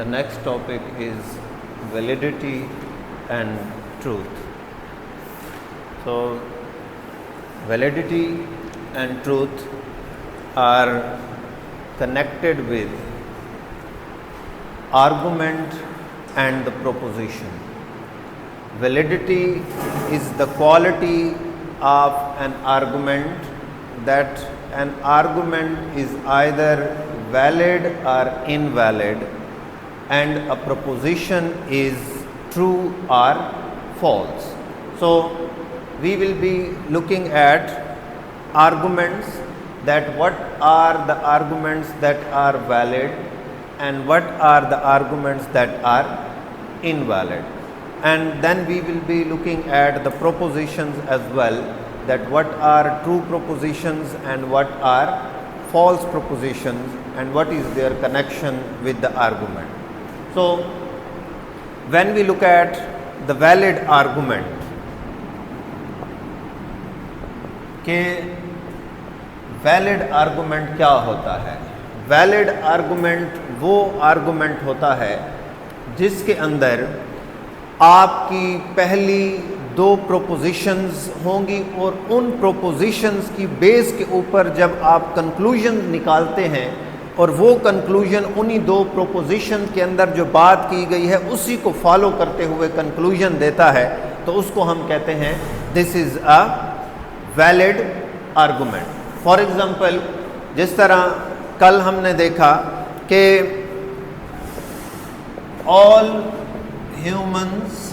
next topic is validity and truth. So, validity and truth are connected with argument and the proposition. Validity is the quality of an argument, that an argument is either valid or invalid, and a proposition is true or false. So, we will be looking at arguments, that what are the arguments that are valid and what are the arguments that are invalid. And then we will be looking at the propositions as well, that what are true propositions and what are false propositions and what is their connection with the argument. So, when we look at the valid argument, कि valid argument क्या होता है? Valid argument वो argument होता है जिसके अंदर आपकी पहली दो प्रोपोजिशंस होंगी और उन प्रोपोजिशंस की बेस के ऊपर जब आप कंक्लूजन निकालते हैं और वो कंक्लूजन उन्हीं दो प्रोपोजिशन के अंदर जो बात की गई है उसी को फॉलो करते हुए कंक्लूजन देता है, तो उसको हम कहते हैं this is a valid argument. For example, जिस तरह कल हमने देखा कि all humans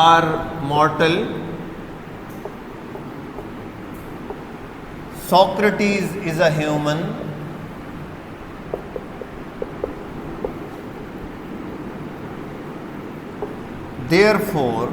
are mortal, Socrates is a human, therefore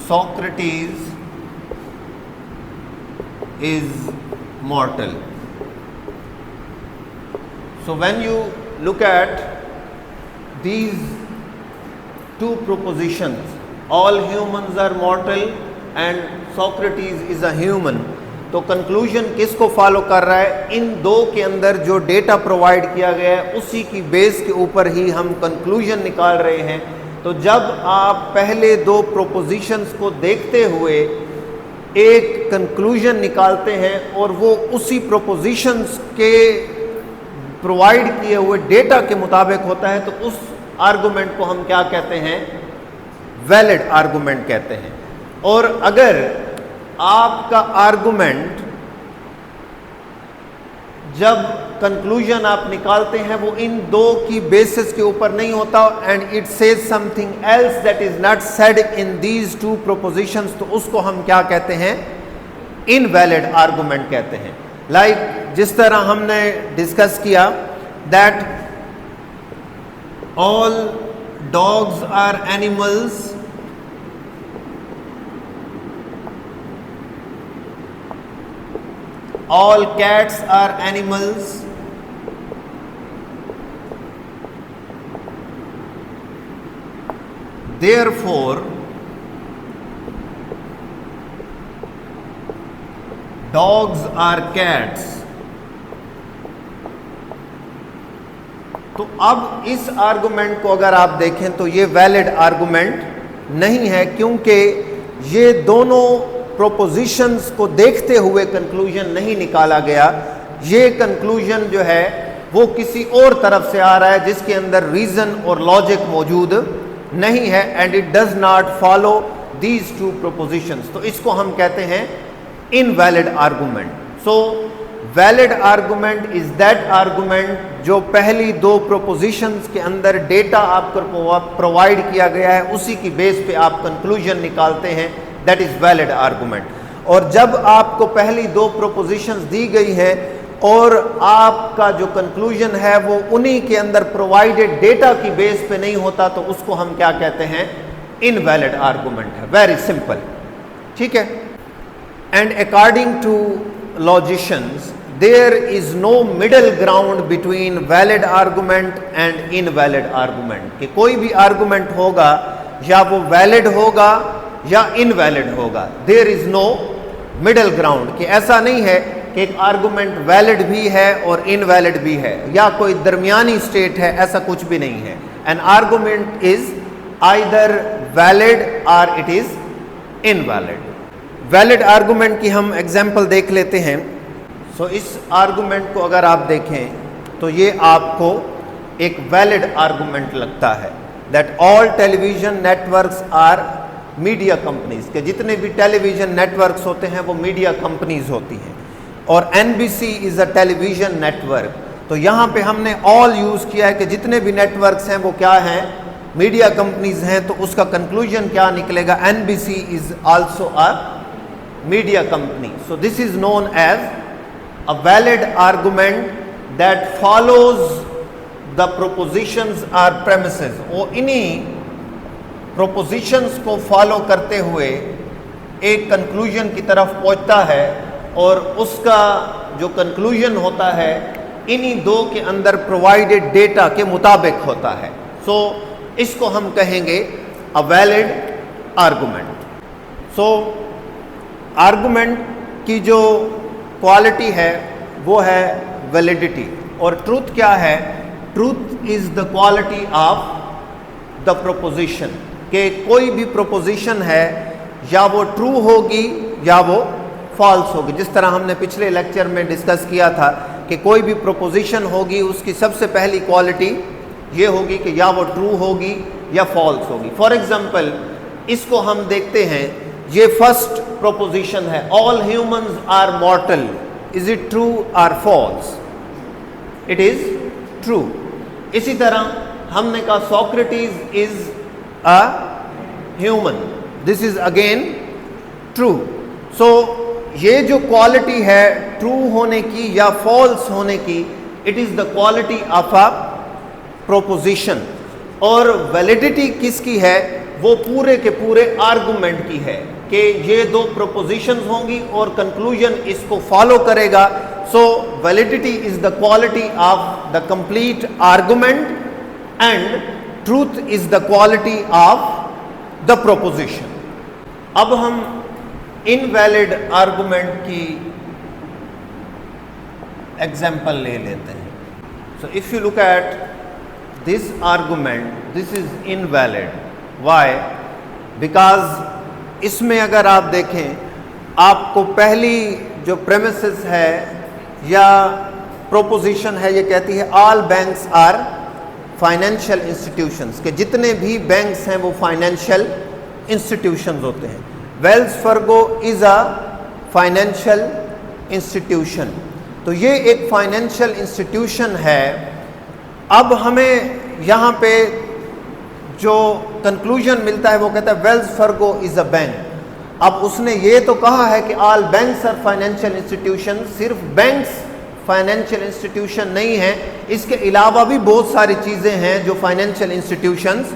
Socrates is mortal. So when you look at these two propositions, all humans are mortal and Socrates is a human, तो conclusion किसको follow कर रहा है? इन दो के अंदर जो data provide किया गया है उसी की बेस के ऊपर ही हम कंक्लूजन निकाल रहे हैं. तो जब आप पहले दो प्रोपोजिशंस को देखते हुए एक कंक्लूजन निकालते हैं और वो उसी प्रोपोजिशंस के प्रोवाइड किए हुए डेटा के मुताबिक होता है, तो उस आर्गुमेंट को हम क्या कहते हैं? वैलिड आर्गुमेंट कहते हैं. और अगर आपका आर्गुमेंट जब कंक्लूजन आप निकालते हैं वो इन दो की बेसिस के ऊपर नहीं होता and it says something else that is not said in these two propositions, तो उसको हम क्या कहते हैं? इनवैलिड आर्गुमेंट कहते हैं. लाइक जिस तरह हमने डिस्कस किया that all dogs are animals, all cats are animals, therefore dogs are cats. तो अब इस आर्गुमेंट को अगर आप देखें तो ये वैलिड आर्गुमेंट नहीं है, क्योंकि ये दोनों प्रोपोजिशंस को देखते हुए कंक्लूजन नहीं निकाला गया. ये कंक्लूजन जो है वो किसी और तरफ से आ रहा है जिसके अंदर रीजन और लॉजिक मौजूद नहीं है and it does not follow these two propositions. तो इसको हम कहते हैं invalid argument. So valid argument is that argument जो पहली दो प्रोपोजिशंस के अंदर डेटा आपको प्रोवाइड किया गया है उसी की बेस पे आप कंक्लूजन निकालते हैं, दैट इज वैलिड आर्गुमेंट. और जब आपको पहली दो प्रोपोजिशंस दी गई है और आपका जो कंक्लूजन है वो उन्हीं के अंदर प्रोवाइडेड डेटा की बेस पे नहीं होता, तो उसको हम क्या कहते हैं? इनवैलिड आर्गुमेंट है. वेरी सिंपल, ठीक है. And according to logicians there is no middle ground between valid argument and invalid argument. कि कोई भी आर्गुमेंट होगा या वो वैलिड होगा या इनवैलिड होगा. There is no middle ground, कि ऐसा नहीं है कि एक आर्गुमेंट वैलिड भी है और इनवैलिड भी है, या कोई दरमियानी स्टेट है, ऐसा कुछ भी नहीं है। An argument is either valid or it is invalid. Valid argument की हम एग्जाम्पल देख लेते हैं। सो इस आर्गुमेंट को अगर आप देखें तो ये आपको एक वैलिड आर्गुमेंट लगता है, that all television networks are media companies, के जितने भी टेलीविजन नेटवर्क्स होते हैं वो मीडिया कंपनीज होती हैं, और NBC is a television network. तो यहाँ पे हमने ऑल यूज किया है कि जितने भी नेटवर्क्स हैं वो क्या हैं, मीडिया कंपनीज हैं। तो उसका कंक्लूजन क्या निकलेगा, NBC is also a media company. So this is known as a valid argument that follows the propositions are premises. वो इन्हीं प्रोपोजिशंस को फॉलो करते हुए एक कंक्लूजन की तरफ पहुंचता है, और उसका जो कंक्लूजन होता है इन्हीं दो के अंदर प्रोवाइडेड डेटा के मुताबिक होता है। सो इसको हम कहेंगे अ वैलिड आर्गुमेंट। सो आर्गुमेंट की जो क्वालिटी है वो है वैलिडिटी, और ट्रूथ क्या है, truth is the quality of the proposition, कि कोई भी प्रोपोजिशन है या वो ट्रू होगी या वो फॉल्स होगी। जिस तरह हमने पिछले लेक्चर में डिस्कस किया था कि कोई भी प्रोपोजिशन होगी उसकी सबसे पहली क्वालिटी ये होगी कि या वो ट्रू होगी या फॉल्स होगी। फॉर एग्जाम्पल इसको हम देखते हैं, ये फर्स्ट प्रोपोजिशन है, all humans are mortal, is it true or false? It is true. इसी तरह हमने कहा Socrates is a human, this is again true. So ये जो क्वालिटी है ट्रू होने की या फॉल्स होने की, it is the quality of a proposition. और वैलिडिटी किसकी है, वो पूरे के पूरे आर्गुमेंट की है कि ये दो प्रोपोजिशंस होंगी और कंक्लूजन इसको फॉलो करेगा। So validity is the quality of the complete argument and truth is the quality of the proposition. अब हम इनवैलिड आर्गुमेंट की एग्जाम्पल ले लेते हैं। So if you look at this argument, this is invalid. Why? Because इसमें अगर आप देखें, आपको पहली जो प्रेमिसेस है या प्रोपोजिशन है ये कहती है all banks are financial institutions, के जितने भी बैंक्स हैं वो फाइनेंशियल इंस्टीट्यूशंस होते हैं। Wells Fargo is a financial institution, तो ये एक फाइनेंशियल इंस्टीट्यूशन है। अब हमें यहाँ पे जो कंक्लूजन मिलता है वो कहता है Wells Fargo is a bank. अब उसने ये तो कहा है कि all banks are financial institution, सिर्फ बैंक्स फाइनेंशियल इंस्टीट्यूशन नहीं है, इसके अलावा भी बहुत सारी चीज़ें हैं जो फाइनेंशियल इंस्टीट्यूशंस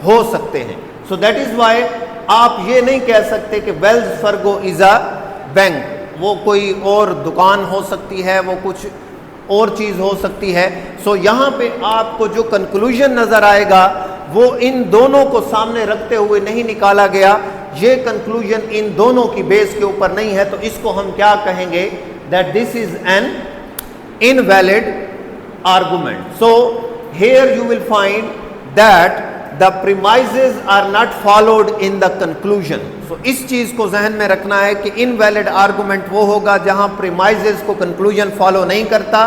हो सकते हैं। सो दैट इज़ वाई आप ये नहीं कह सकते कि वेल्स फर्गो इज़ अ बैंक, वो कोई और दुकान हो सकती है, वो कुछ और चीज़ हो सकती है। सो यहाँ पे आपको जो कंक्लूजन नज़र आएगा वो इन दोनों को सामने रखते हुए नहीं निकाला गया, ये कंक्लूजन इन दोनों की बेस के ऊपर नहीं है। तो इसको हम क्या कहेंगे, that this is an invalid argument. So here you will find that the premises are not followed in the conclusion. So इस चीज को जहन में रखना है कि invalid argument वो होगा जहां premises को conclusion follow नहीं करता,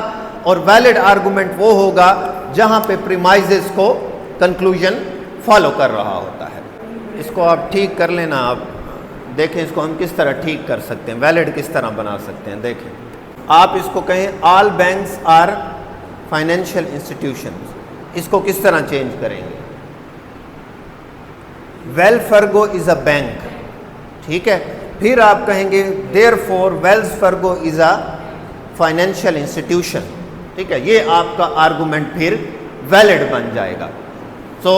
और valid argument वो होगा जहां पे premises को conclusion follow कर रहा होता है। इसको आप ठीक कर लेना। आप देखें इसको हम किस तरह ठीक कर सकते हैं, valid किस तरह बना सकते हैं। देखें, आप इसको कहें all banks are financial institutions, इसको किस तरह चेंज करेंगे, Wells Fargo is a bank, ठीक है। फिर आप कहेंगे therefore Wells Fargo is a financial institution, ठीक है। ये आपका आर्गुमेंट फिर वैलिड बन जाएगा। So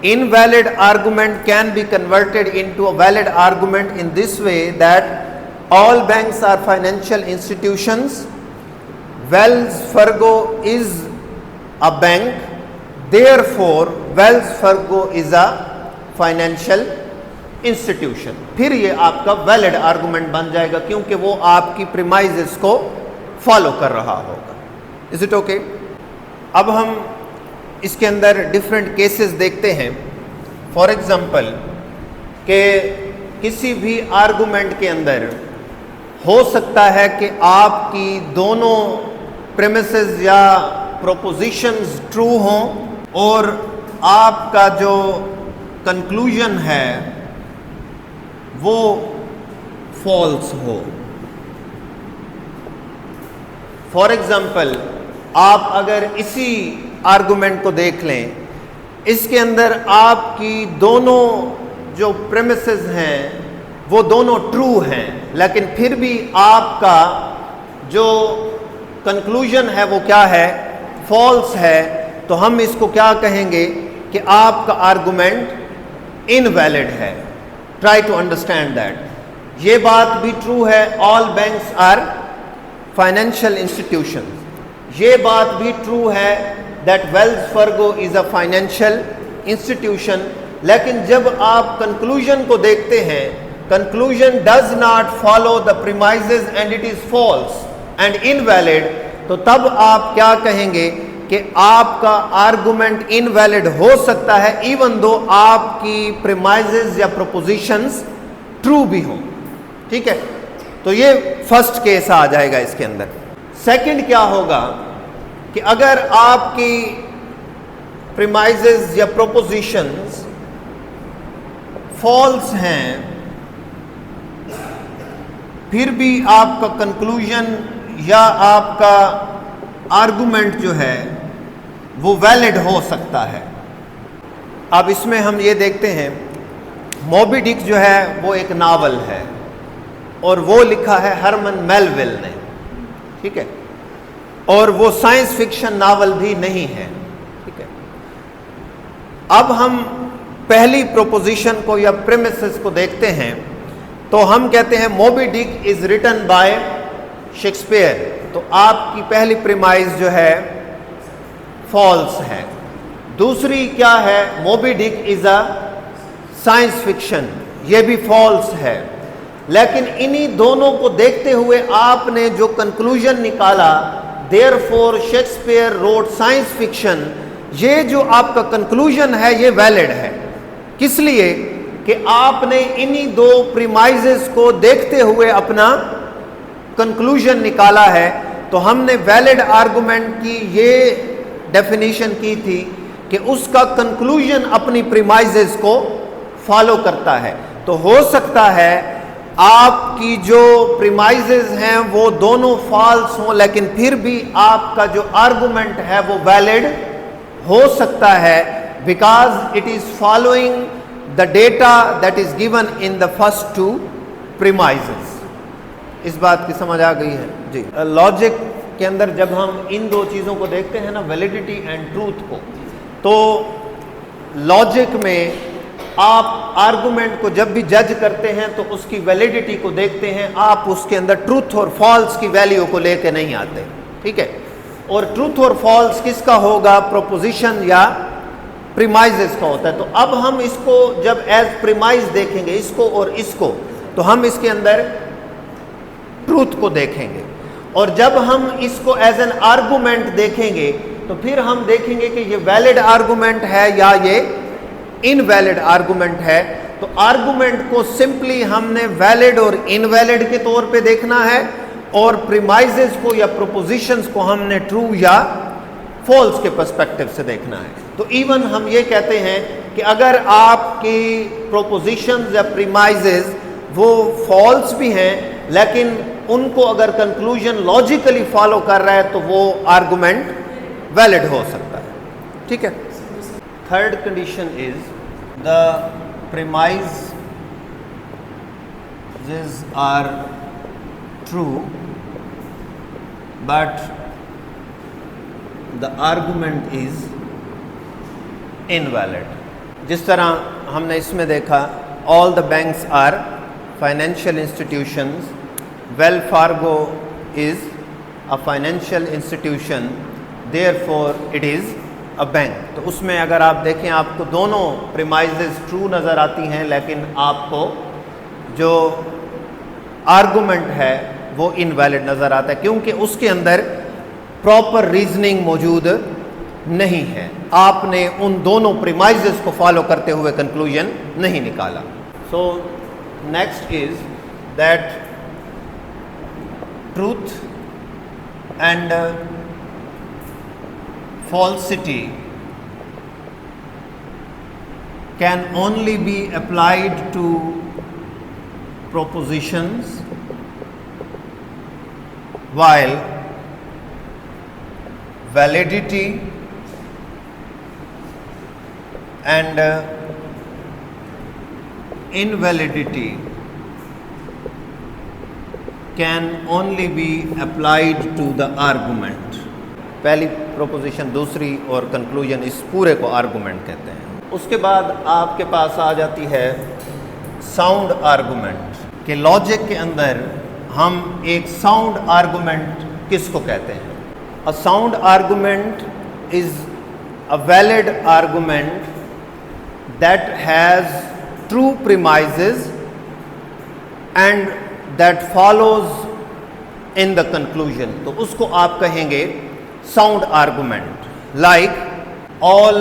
invalid argument can be converted into a valid argument in this way that all banks are financial institutions, Wells Fargo is a bank, therefore Wells Fargo is a financial institution, फिर ये आपका valid argument बन जाएगा, क्योंकि वो आपकी premises को follow कर रहा होगा। Is it okay? अब हम इसके अंदर डिफरेंट केसेस देखते हैं। फॉर एग्जांपल कि किसी भी आर्गुमेंट के अंदर हो सकता है कि आपकी दोनों प्रेमिसेस या प्रोपोजिशंस ट्रू हों और आपका जो कंक्लूजन है वो फॉल्स हो। फॉर एग्जाम्पल, आप अगर इसी आर्गुमेंट को देख लें, इसके अंदर आपकी दोनों जो प्रेमिसेस हैं वो दोनों ट्रू हैं, लेकिन फिर भी आपका जो कंक्लूजन है वो क्या है? फॉल्स है। तो हम इसको क्या कहेंगे कि आपका आर्गुमेंट इनवैलिड है। Try to understand that. ये बात भी ट्रू है, all banks are financial institutions. ये बात भी ट्रू है that Wells Fargo is a financial institution. लेकिन जब आप कंक्लूजन को देखते हैं, conclusion does not follow the premises and it is false and invalid, तो तब आप क्या कहेंगे कि आपका आर्गुमेंट इनवैलिड हो सकता है इवन दो आपकी प्रीमाइजेस या प्रोपोजिशंस ट्रू भी हों। ठीक है, तो ये फर्स्ट केस आ जाएगा इसके अंदर। सेकंड क्या होगा कि अगर आपकी प्रीमाइजेस या प्रोपोजिशंस फॉल्स हैं, फिर भी आपका कंक्लूजन या आपका आर्गुमेंट जो है वो वैलिड हो सकता है। अब इसमें हम ये देखते हैं, मॉबी डिक जो है वो एक नावल है और वो लिखा है हरमन मेलविल ने। ठीक है, और वो साइंस फिक्शन नावल भी नहीं है। ठीक है, अब हम पहली प्रोपोजिशन को या प्रेमिसेस को देखते हैं, तो हम कहते हैं Moby Dick is written by Shakespeare. तो आपकी पहली प्रीमाइज जो है फॉल्स है। दूसरी क्या है? Moby Dick is a science fiction, ये भी फॉल्स है। लेकिन इन्हीं दोनों को देखते हुए आपने जो कंक्लूजन निकाला, therefore Shakespeare wrote science fiction, ये जो आपका कंक्लूजन है ये वैलिड है। किस लिए? कि आपने इन्हीं दो प्रीमाइजेस को देखते हुए अपना कंक्लूजन निकाला है। तो हमने वैलिड आर्गुमेंट की ये डेफिनेशन की थी कि उसका कंक्लूजन अपनी प्रीमाइजेस को फॉलो करता है। तो हो सकता है आपकी जो प्रीमाइजेस हैं वो दोनों फॉल्स हों, लेकिन फिर भी आपका जो आर्गुमेंट है वो वैलिड हो सकता है, because it is following the data that is given in the first two premises. इस बात की समझ आ गई है जी। लॉजिक के अंदर जब हम इन दो चीज़ों को देखते हैं ना, वैलिडिटी एंड ट्रूथ को, तो लॉजिक में आप आर्गुमेंट को जब भी जज करते हैं तो उसकी वैलिडिटी को देखते हैं, आप उसके अंदर ट्रूथ और फॉल्स की वैल्यू को लेके नहीं आते। ठीक है, और ट्रूथ और फॉल्स किसका होगा? प्रोपोजिशन या प्रीमाइजेस का होता है। तो अब हम इसको जब एज प्रीमाइज देखेंगे, इसको और इसको, तो हम इसके अंदर ट्रूथ को देखेंगे, और जब हम इसको एज एन आर्गुमेंट देखेंगे तो फिर हम देखेंगे कि ये वैलिड आर्गुमेंट है या ये इनवैलिड आर्गुमेंट है। तो आर्गुमेंट को सिंपली हमने वैलिड और इनवैलिड के तौर पे देखना है, और प्रीमाइजेस को या प्रोपोजिशंस को हमने ट्रू या फॉल्स के पर्सपेक्टिव से देखना है। तो इवन हम ये कहते हैं कि अगर आपकी प्रोपोजिशंस या प्रीमाइजेस वो फॉल्स भी हैं, लेकिन उनको अगर कंक्लूजन लॉजिकली फॉलो कर रहा है तो वो आर्गुमेंट वैलिड हो सकता है। ठीक है, third condition is the premises are true but the argument is invalid. जिस तरह हमने इसमें देखा, all the banks are financial institutions, Wells Fargo is a financial institution, therefore it is a bank. तो उसमें अगर आप देखें आपको दोनों प्रीमाइसेस ट्रू नज़र आती हैं, लेकिन आपको जो आर्गुमेंट है वो इनवैलिड नज़र आता है, क्योंकि उसके अंदर प्रॉपर रीजनिंग मौजूद नहीं है। आपने उन दोनों प्रीमाइसेस को फॉलो करते हुए कंक्लूजन नहीं निकाला। So next is that truth and falsity can only be applied to propositions, while validity and invalidity can only be applied to the argument। पहली प्रोपोजिशन, दूसरी और कंक्लूजन, इस पूरे को आर्गुमेंट कहते हैं। उसके बाद आपके पास आ जाती है साउंड आर्गुमेंट के लॉजिक के अंदर हम एक साउंड आर्गुमेंट किसको कहते हैं? A sound argument is a valid argument that has true premises and that follows in the conclusion. तो उसको आप कहेंगे sound argument, like all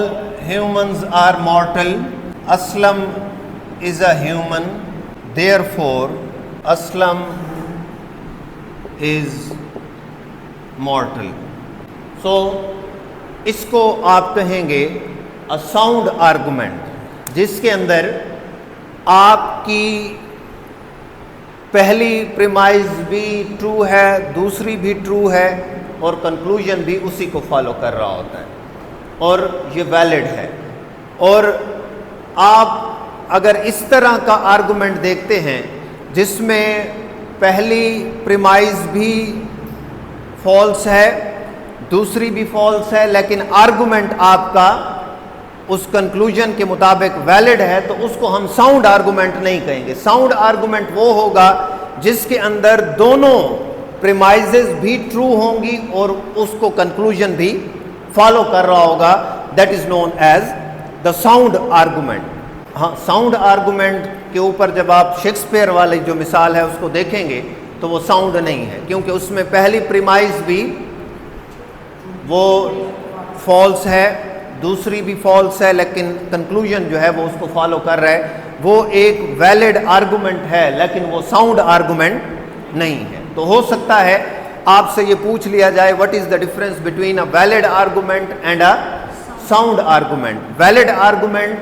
humans are mortal, Aslam is a human, therefore Aslam is mortal। so इसको आप कहेंगे a sound argument, जिसके अंदर आपकी पहली प्रीमाइज भी ट्रू है, दूसरी भी ट्रू है और कंक्लूजन भी उसी को फॉलो कर रहा होता है और ये वैलिड है। और आप अगर इस तरह का आर्गुमेंट देखते हैं जिसमें पहली प्रीमाइज भी फॉल्स है, दूसरी भी फॉल्स है, लेकिन आर्गुमेंट आपका उस कंक्लूजन के मुताबिक वैलिड है, तो उसको हम साउंड आर्गुमेंट नहीं कहेंगे। साउंड आर्गुमेंट वो होगा जिसके अंदर दोनों प्रीमाइजेस भी ट्रू होंगी और उसको कंक्लूजन भी फॉलो कर रहा होगा। That is known as the sound argument. हाँ, साउंड आर्गुमेंट के ऊपर जब आप शेक्सपियर वाली जो मिसाल है उसको देखेंगे तो वो साउंड नहीं है, क्योंकि उसमें पहली प्रीमाइज भी वो फॉल्स है, दूसरी भी फॉल्स है, लेकिन कंक्लूजन जो है वो उसको फॉलो कर रहा है। वो एक वैलिड आर्गुमेंट है, लेकिन वो साउंड आर्गुमेंट नहीं है। तो हो सकता है आपसे ये पूछ लिया जाए what is the difference between a valid argument and a sound argument. Valid argument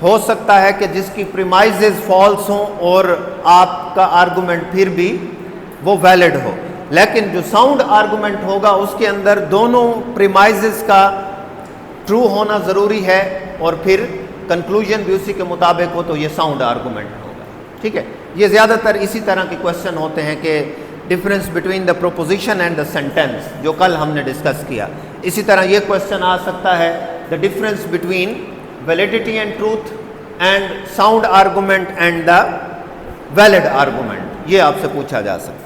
हो सकता है कि जिसकी प्रीमाइजेस फॉल्स हों और आपका आर्गुमेंट फिर भी वो वैलिड हो, लेकिन जो साउंड आर्गुमेंट होगा उसके अंदर दोनों प्रीमाइजेस का ट्रू होना ज़रूरी है और फिर कंक्लूजन भी उसी के मुताबिक हो, तो ये साउंड आर्गुमेंट होगा। ठीक है, ये ज़्यादातर इसी तरह के क्वेश्चन होते हैं कि difference between the proposition and the sentence, जो कल हमने डिस्कस किया। इसी तरह ये क्वेश्चन आ सकता है the difference between validity and truth and sound argument and the valid argument, ये आपसे पूछा जा सकता है।